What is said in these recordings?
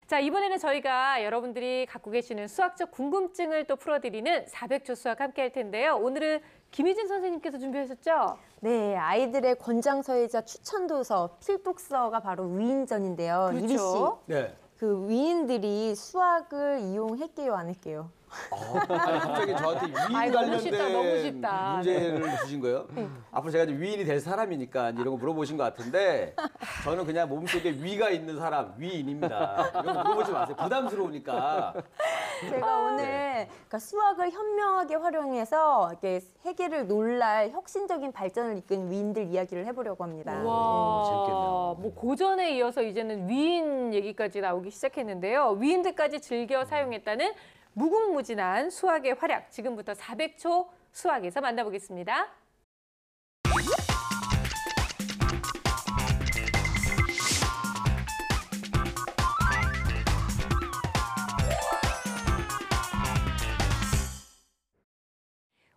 자, 이번에는 저희가 여러분들이 갖고 계시는 수학적 궁금증을 또 풀어드리는 400초 수학 함께 할 텐데요. 오늘은 김희진 선생님께서 준비하셨죠? 네, 아이들의 권장서이자 추천도서, 필독서가 바로 위인전인데요. 그렇죠. 이리 씨, 네. 그 위인들이 수학을 이용했게요, 안 했게요? 아니, 갑자기 저한테 위인 아이, 너무 쉽다, 너무 관련된 쉽다. 문제를 주신 거예요? 앞으로 제가 이제 위인이 될 사람이니까 이런 거 물어보신 것 같은데 저는 그냥 몸속에 위가 있는 사람, 위인입니다. 이런 거 물어보지 마세요. 부담스러우니까. 제가 오늘 그러니까 수학을 현명하게 활용해서 이렇게 세계를 놀랄 혁신적인 발전을 이끈 위인들 이야기를 해보려고 합니다. 와, 재밌겠네요. 뭐 고전에 이어서 이제는 위인 얘기까지 나오기 시작했는데요. 위인들까지 즐겨 사용했다는 무궁무진한 수학의 활약. 지금부터 400초 수학에서 만나보겠습니다.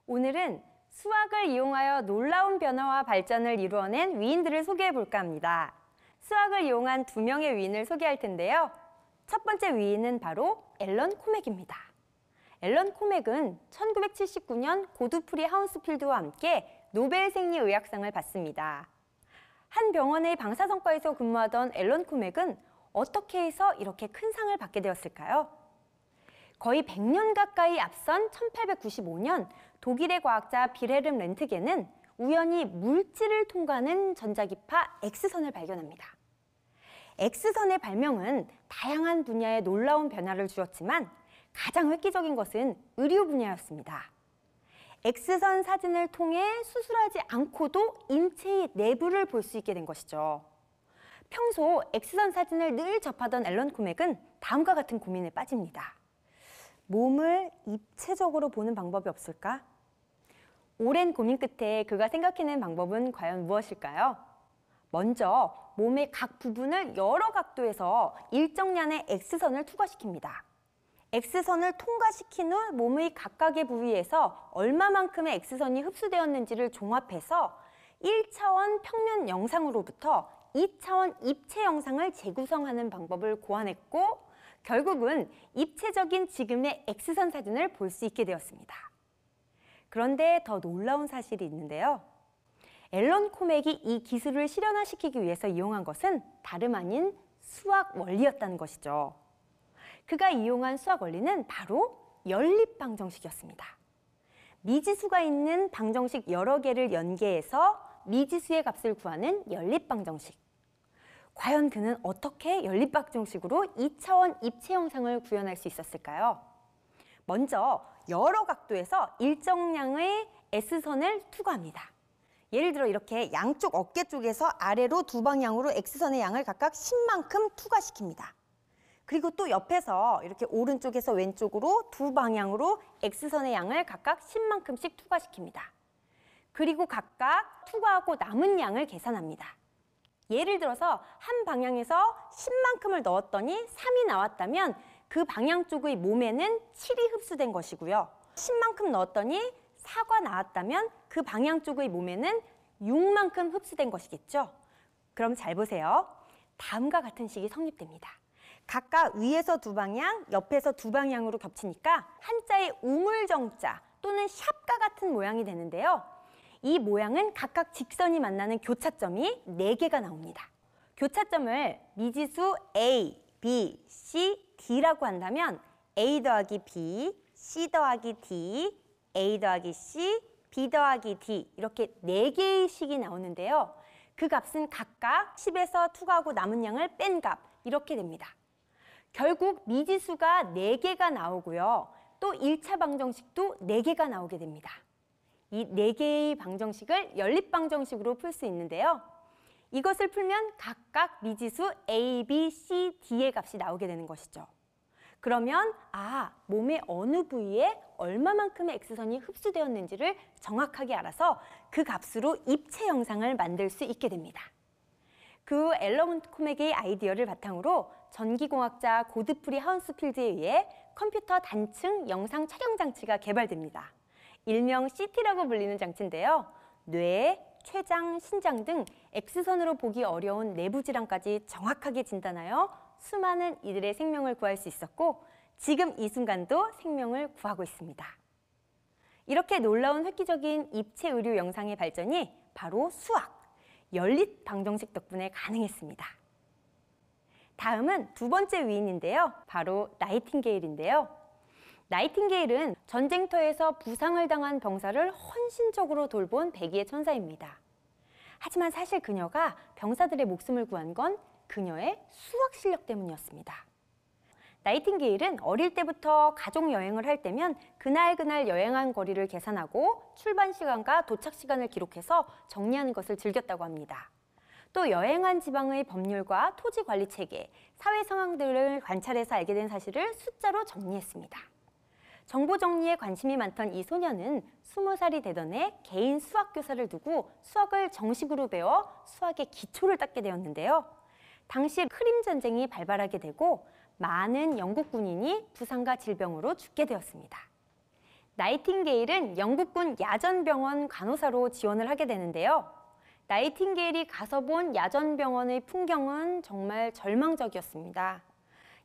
오늘은 수학을 이용하여 놀라운 변화와 발전을 이루어낸 위인들을 소개해 볼까 합니다. 수학을 이용한 2명의 위인을 소개할 텐데요. 첫 번째 위인은 바로 앨런 코맥입니다. 앨런 코맥은 1979년 고드프리 하운스필드와 함께 노벨 생리의학상을 받습니다. 한 병원의 방사선과에서 근무하던 앨런 코맥은 어떻게 해서 이렇게 큰 상을 받게 되었을까요? 거의 100년 가까이 앞선 1895년 독일의 과학자 빌헬름 렌트겐은 우연히 물질을 통과하는 전자기파 X선을 발견합니다. X선의 발명은 다양한 분야에 놀라운 변화를 주었지만 가장 획기적인 것은 의료 분야였습니다. X선 사진을 통해 수술하지 않고도 인체의 내부를 볼 수 있게 된 것이죠. 평소 X선 사진을 늘 접하던 앨런 코맥은 다음과 같은 고민에 빠집니다. 몸을 입체적으로 보는 방법이 없을까? 오랜 고민 끝에 그가 생각해낸 방법은 과연 무엇일까요? 먼저 몸의 각 부분을 여러 각도에서 일정량의 X선을 투과시킵니다. X선을 통과시킨 후 몸의 각각의 부위에서 얼마만큼의 X선이 흡수되었는지를 종합해서 1차원 평면 영상으로부터 2차원 입체 영상을 재구성하는 방법을 고안했고 결국은 입체적인 지금의 X선 사진을 볼 수 있게 되었습니다. 그런데 더 놀라운 사실이 있는데요. 앨런 코맥이 이 기술을 실현화시키기 위해서 이용한 것은 다름 아닌 수학 원리였다는 것이죠. 그가 이용한 수학 원리는 바로 연립방정식이었습니다. 미지수가 있는 방정식 여러 개를 연계해서 미지수의 값을 구하는 연립방정식. 과연 그는 어떻게 연립방정식으로 2차원 입체 영상을 구현할 수 있었을까요? 먼저 여러 각도에서 일정량의 S선을 투과합니다. 예를 들어 이렇게 양쪽 어깨 쪽에서 아래로 두 방향으로 X선의 양을 각각 10만큼 투과시킵니다. 그리고 또 옆에서 이렇게 오른쪽에서 왼쪽으로 두 방향으로 X선의 양을 각각 10만큼씩 투과시킵니다. 그리고 각각 투과하고 남은 양을 계산합니다. 예를 들어서 한 방향에서 10만큼을 넣었더니 3이 나왔다면 그 방향 쪽의 몸에는 7이 흡수된 것이고요. 10만큼 넣었더니 4가 나왔다면 그 방향 쪽의 몸에는 6만큼 흡수된 것이겠죠. 그럼 잘 보세요. 다음과 같은 식이 성립됩니다. 각각 위에서 두 방향, 옆에서 두 방향으로 겹치니까 한자의 우물정자 또는 샵과 같은 모양이 되는데요. 이 모양은 각각 직선이 만나는 교차점이 4개가 나옵니다. 교차점을 미지수 A, B, C, D라고 한다면 A 더하기 B, C 더하기 D, A 더하기 C, B 더하기 D 이렇게 4개의 식이 나오는데요. 그 값은 각각 10에서 투과하고 남은 양을 뺀 값 이렇게 됩니다. 결국 미지수가 4개가 나오고요. 또 1차 방정식도 4개가 나오게 됩니다. 이 4개의 방정식을 연립방정식으로 풀 수 있는데요. 이것을 풀면 각각 미지수 A, B, C, D의 값이 나오게 되는 것이죠. 그러면 몸의 어느 부위에 얼마만큼의 X선이 흡수되었는지를 정확하게 알아서 그 값으로 입체 영상을 만들 수 있게 됩니다. 그 후 앨런 코맥의 아이디어를 바탕으로 전기공학자 고드프리 하운스필드에 의해 컴퓨터 단층 영상 촬영 장치가 개발됩니다. 일명 CT라고 불리는 장치인데요. 뇌, 췌장, 신장 등 X선으로 보기 어려운 내부 질환까지 정확하게 진단하여 수많은 이들의 생명을 구할 수 있었고 지금 이 순간도 생명을 구하고 있습니다. 이렇게 놀라운 획기적인 입체 의료 영상의 발전이 바로 수학, 연립 방정식 덕분에 가능했습니다. 다음은 두 번째 위인인데요. 바로 나이팅게일인데요. 나이팅게일은 전쟁터에서 부상을 당한 병사를 헌신적으로 돌본 백의의 천사입니다. 하지만 사실 그녀가 병사들의 목숨을 구한 건 그녀의 수학 실력 때문이었습니다. 나이팅게일은 어릴 때부터 가족 여행을 할 때면 그날 여행한 거리를 계산하고 출발 시간과 도착 시간을 기록해서 정리하는 것을 즐겼다고 합니다. 또 여행한 지방의 법률과 토지 관리 체계, 사회 상황들을 관찰해서 알게 된 사실을 숫자로 정리했습니다. 정보 정리에 관심이 많던 이 소녀는 20살이 되던 해 개인 수학 교사를 두고 수학을 정식으로 배워 수학의 기초를 닦게 되었는데요. 당시 크림 전쟁이 발발하게 되고 많은 영국 군인이 부상과 질병으로 죽게 되었습니다. 나이팅게일은 영국군 야전병원 간호사로 지원을 하게 되는데요. 나이팅게일이 가서 본 야전병원의 풍경은 정말 절망적이었습니다.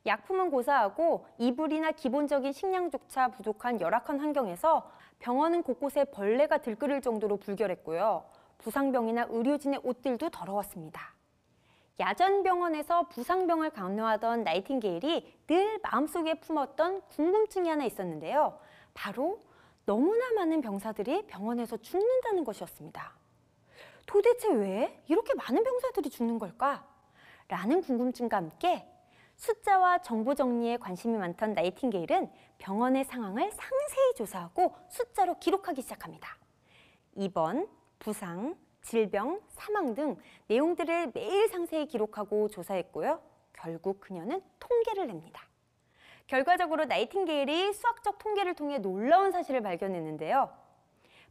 약품은 고사하고 이불이나 기본적인 식량조차 부족한 열악한 환경에서 병원은 곳곳에 벌레가 들끓을 정도로 불결했고요. 부상병이나 의료진의 옷들도 더러웠습니다. 야전병원에서 부상병을 간호하던 나이팅게일이 늘 마음속에 품었던 궁금증이 하나 있었는데요. 바로 너무나 많은 병사들이 병원에서 죽는다는 것이었습니다. 도대체 왜 이렇게 많은 병사들이 죽는 걸까? 라는 궁금증과 함께 숫자와 정보 정리에 관심이 많던 나이팅게일은 병원의 상황을 상세히 조사하고 숫자로 기록하기 시작합니다. 입원, 부상, 질병, 사망 등 내용들을 매일 상세히 기록하고 조사했고요. 결국 그녀는 통계를 냅니다. 결과적으로 나이팅게일이 수학적 통계를 통해 놀라운 사실을 발견했는데요.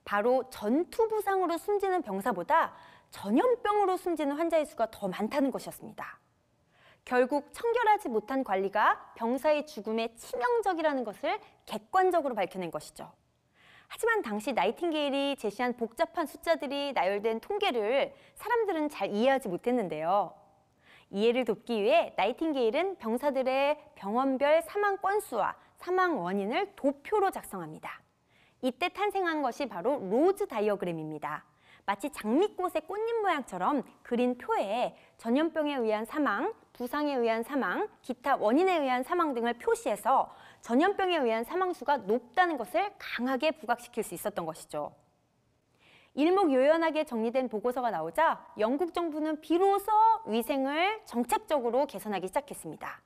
바로 전투 부상으로 숨지는 병사보다 전염병으로 숨지는 환자의 수가 더 많다는 것이었습니다. 결국 청결하지 못한 관리가 병사의 죽음에 치명적이라는 것을 객관적으로 밝혀낸 것이죠. 하지만 당시 나이팅게일이 제시한 복잡한 숫자들이 나열된 통계를 사람들은 잘 이해하지 못했는데요. 이해를 돕기 위해 나이팅게일은 병사들의 병원별 사망 건수와 사망 원인을 도표로 작성합니다. 이때 탄생한 것이 바로 로즈 다이어그램입니다. 마치 장미꽃의 꽃잎 모양처럼 그린 표에 전염병에 의한 사망, 부상에 의한 사망, 기타 원인에 의한 사망 등을 표시해서 전염병에 의한 사망 수가 높다는 것을 강하게 부각시킬 수 있었던 것이죠. 일목요연하게 정리된 보고서가 나오자 영국 정부는 비로소 위생을 정책적으로 개선하기 시작했습니다.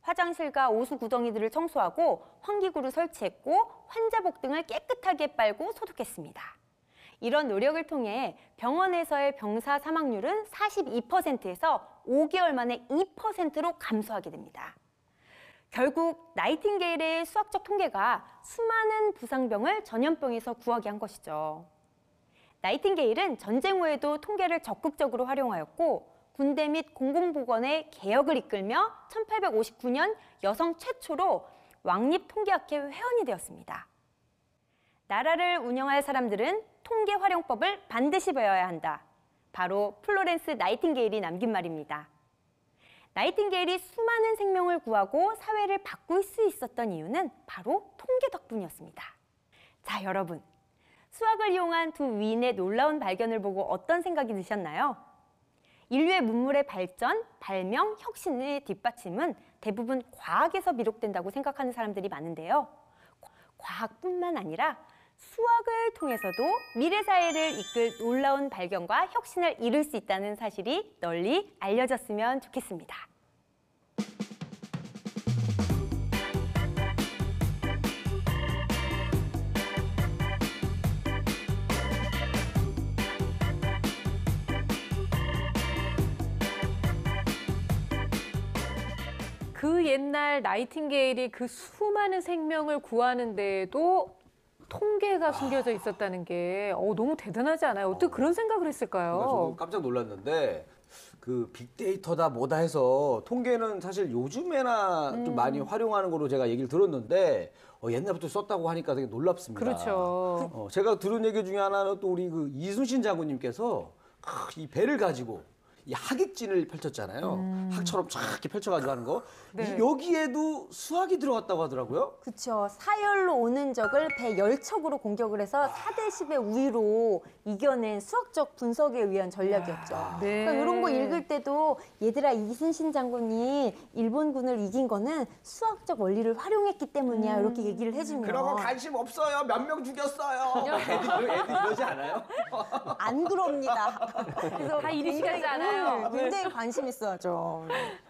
화장실과 오수 구덩이들을 청소하고 환기구를 설치했고 환자복 등을 깨끗하게 빨고 소독했습니다. 이런 노력을 통해 병원에서의 병사 사망률은 42%에서 5개월 만에 2%로 감소하게 됩니다. 결국 나이팅게일의 수학적 통계가 수많은 부상병을 전염병에서 구하게 한 것이죠. 나이팅게일은 전쟁 후에도 통계를 적극적으로 활용하였고 군대 및 공공보건의 개혁을 이끌며 1859년 여성 최초로 왕립통계학회 회원이 되었습니다. 나라를 운영할 사람들은 통계 활용법을 반드시 배워야 한다. 바로 플로렌스 나이팅게일이 남긴 말입니다. 나이팅게일이 수많은 생명을 구하고 사회를 바꿀 수 있었던 이유는 바로 통계 덕분이었습니다. 자, 여러분. 수학을 이용한 두 위인의 놀라운 발견을 보고 어떤 생각이 드셨나요? 인류의 문물의 발전, 발명, 혁신의 뒷받침은 대부분 과학에서 비롯된다고 생각하는 사람들이 많은데요. 과학뿐만 아니라 수학을 통해서도 미래 사회를 이끌 놀라운 발견과 혁신을 이룰 수 있다는 사실이 널리 알려졌으면 좋겠습니다. 그 옛날 나이팅게일이 그 수많은 생명을 구하는데도 통계가 숨겨져 있었다는 게 너무 대단하지 않아요? 어떻게 그런 생각을 했을까요? 저도 깜짝 놀랐는데 그 빅데이터다 뭐다 해서 통계는 사실 요즘에나 좀 많이 활용하는 거로 제가 얘기를 들었는데 옛날부터 썼다고 하니까 되게 놀랍습니다. 그렇죠. 제가 들은 얘기 중에 하나는 또 우리 그 이순신 장군님께서 이 배를 가지고 이 하객진을 펼쳤잖아요. 학처럼 쫙 이렇게 펼쳐가지고 하는 거. 네. 여기에도 수학이 들어갔다고 하더라고요. 그렇죠. 사열로 오는 적을 배 10척으로 공격을 해서 4대 10의 우위로 이겨낸 수학적 분석에 의한 전략이었죠. 네. 그러니까 이런 거 읽을 때도 얘들아 이순신 장군이 일본군을 이긴 거는 수학적 원리를 활용했기 때문이야 이렇게 얘기를 해주면 그런 거 관심 없어요. 몇 명 죽였어요. 애들 이러지 않아요? 안 그럽니다. 그래서 다 이리시가지 않아요. 굉장히 관심 있어하죠.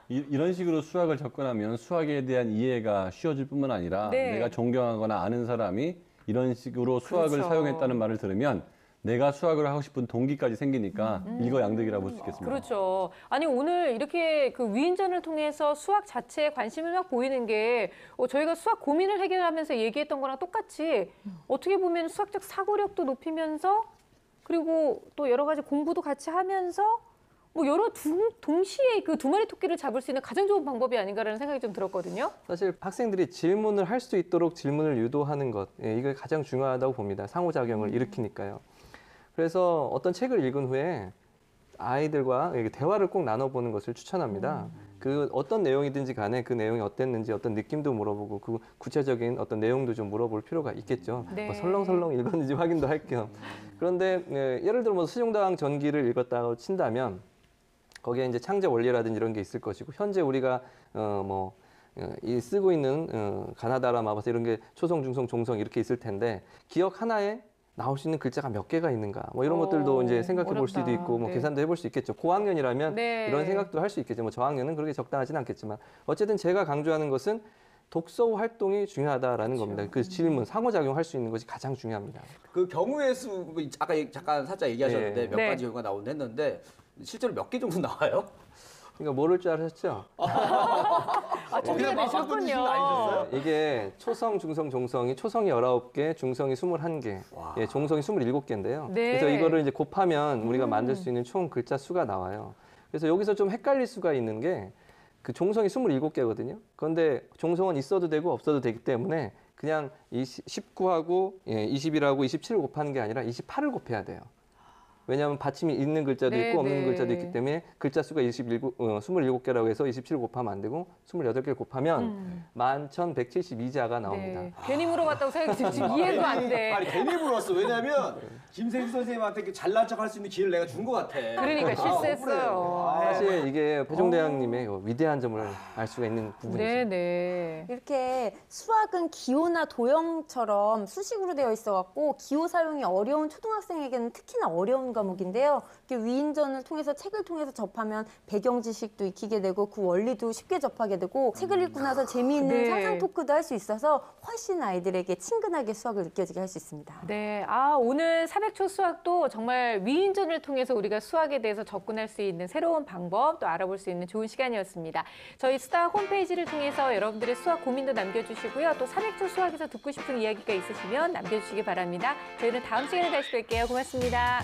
이런 식으로 수학을 접근하면 수학에 대한 이해가 쉬워질 뿐만 아니라 네. 내가 존경하거나 아는 사람이 이런 식으로 수학을 그렇죠. 사용했다는 말을 들으면 내가 수학을 하고 싶은 동기까지 생기니까 일거양득이라고 볼 수 있겠습니다. 그렇죠. 아니 오늘 이렇게 그 위인전을 통해서 수학 자체에 관심을 막 보이는 게 저희가 수학 고민을 해결하면서 얘기했던 거랑 똑같이 어떻게 보면 수학적 사고력도 높이면서 그리고 또 여러 가지 공부도 같이 하면서 뭐 여러 동시에 그 두 마리 토끼를 잡을 수 있는 가장 좋은 방법이 아닌가라는 생각이 좀 들었거든요. 사실 학생들이 질문을 할 수 있도록 질문을 유도하는 것, 이게 가장 중요하다고 봅니다. 상호작용을 일으키니까요. 그래서 어떤 책을 읽은 후에 아이들과 이렇게 대화를 꼭 나눠보는 것을 추천합니다. 그 어떤 내용이든지 간에 그 내용이 어땠는지 어떤 느낌도 물어보고 그 구체적인 어떤 내용도 좀 물어볼 필요가 있겠죠. 네. 뭐 설렁설렁 읽었는지 확인도 할 겸. 그런데 예를 들어 뭐 세종대왕 전기를 읽었다고 친다면 거기에 이제 창제 원리라든지 이런 게 있을 것이고 현재 우리가 이 쓰고 있는 가나다라 마바사 이런 게 초성, 중성, 종성 이렇게 있을 텐데 기억 하나에 나올 수 있는 글자가 몇 개가 있는가 뭐 이런 것들도 이제 생각해 볼 수도 어렵다. 있고 뭐 네. 계산도 해볼 수 있겠죠. 고학년이라면 네. 이런 생각도 할 수 있겠죠. 뭐 저학년은 그렇게 적당하진 않겠지만 어쨌든 제가 강조하는 것은 독서 활동이 중요하다라는 겁니다. 그 질문, 상호작용할 수 있는 것이 가장 중요합니다. 그 경우의 수 아까 잠깐 살짝 얘기하셨는데 네. 몇 네. 가지 경우가 나오긴 했는데 실제로 몇 개 정도 나와요? 그러니까 모를 줄 알았죠? 준비가 그냥 막 바꿔주시는 거 되셨군요. 아니셨어요? 이게 초성, 중성, 종성이 초성이 19개, 중성이 21개, 예, 종성이 27개인데요. 네. 그래서 이거를 이제 곱하면 우리가 만들 수 있는 총 글자 수가 나와요. 그래서 여기서 좀 헷갈릴 수가 있는 게 그 종성이 27개거든요. 그런데 종성은 있어도 되고 없어도 되기 때문에 그냥 19하고 20이라고 27을 곱하는 게 아니라 28을 곱해야 돼요. 왜냐하면 받침이 있는 글자도 네, 있고 없는 네. 글자도 있기 때문에 글자 수가 27개라고 해서 27 곱하면 안 되고 28개를 곱하면 11,172자가 나옵니다. 네. 괜히 물어봤다고 생각이 들지 이해도 안 돼. 아니 괜히 물었어. 왜냐면 김세희 선생님한테 이렇게 잘난 척할 수 있는 기회를 내가 준 것 같아. 그러니까 실수했어요. 억울해. 사실 이게 세종대왕님의 위대한 점을 알 수가 있는 부분이죠. 네네. 이렇게 수학은 기호나 도형처럼 수식으로 되어 있어갖고 기호 사용이 어려운 초등학생에게는 특히나 어려운 과목인데요. 이렇게 위인전을 통해서 책을 통해서 접하면 배경 지식도 익히게 되고 그 원리도 쉽게 접하게 되고 책을 읽고 나서 재미있는 네. 상상 토크도 할 수 있어서 훨씬 아이들에게 친근하게 수학을 느껴지게 할 수 있습니다. 네, 오늘 400초 수학도 정말 위인전을 통해서 우리가 수학에 대해서 접근할 수 있는 새로운 방법 또 알아볼 수 있는 좋은 시간이었습니다. 저희 스타 홈페이지를 통해서 여러분들의 수학 고민도 남겨주시고요. 또 400초 수학에서 듣고 싶은 이야기가 있으시면 남겨주시기 바랍니다. 저희는 다음 시간에 다시 뵐게요. 고맙습니다.